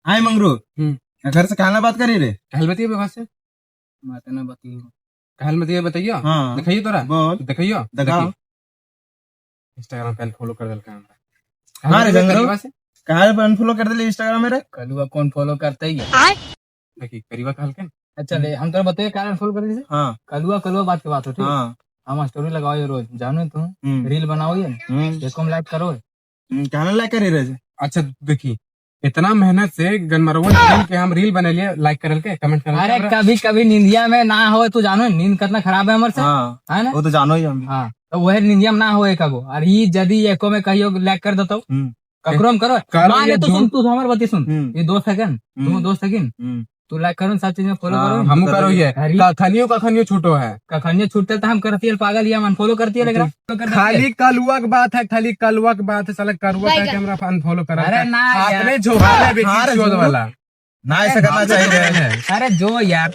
हाय मंगरू घर से कहना बात करी रे कहल बताइए बात से बात ना बताइए कहल बताइए बताइए हाँ दिखाइए तोरा बोल दिखाइए दिखाओ इंस्टाग्राम पे फॉलो कर देल का हाँ रे जंगरू कहा पे अनफॉलो कर दिली इंस्टाग्राम मेरे कलुआ कौन फॉलो करता ही है? देखी करीबा कहल के अच्छा ले हम तो बताइए कारण फॉलो कर दीजिए। हाँ कलुआ कलुआ बात की बात हो ठीक है? हाँ हम स्टोरी लगाओ ये रोज जानो तुम रील बनाओ ये देखो हम लाइक करो कहना लाइक करी रे अच्छा देखी इतना मेहनत से गनमरवन खेल के हम रील बने लिए लाइक करल के कमेंट करल अरे कभी कभी निंदिया में ना हो तू जानो नींद कितना खराब है हमारे से हाँ है ना वो तो जानो ही हम हाँ तो वह निंदिया में ना हो एक अगो और ये यदि एको में कहियो लाइक कर देता ककरो हम करो करो मान ये ले तो सुन तू हमारे बात सुन ये दोस्त है क्या तुम दोस्त है कि तू लाइक करो सब चीज में फॉलो करो हम करो ये खनियो छूटो है कखनियो छूटते तो हम करती है पागल या मन फॉलो करती है लेकिन खाली कलुआ की बात है खाली कलुआ की बात है साला करुआ का कैमरा अनफॉलो करा अरे ना यार। आपने जो वाला बेटी वाला ना ऐसा करना चाहिए अरे जो यार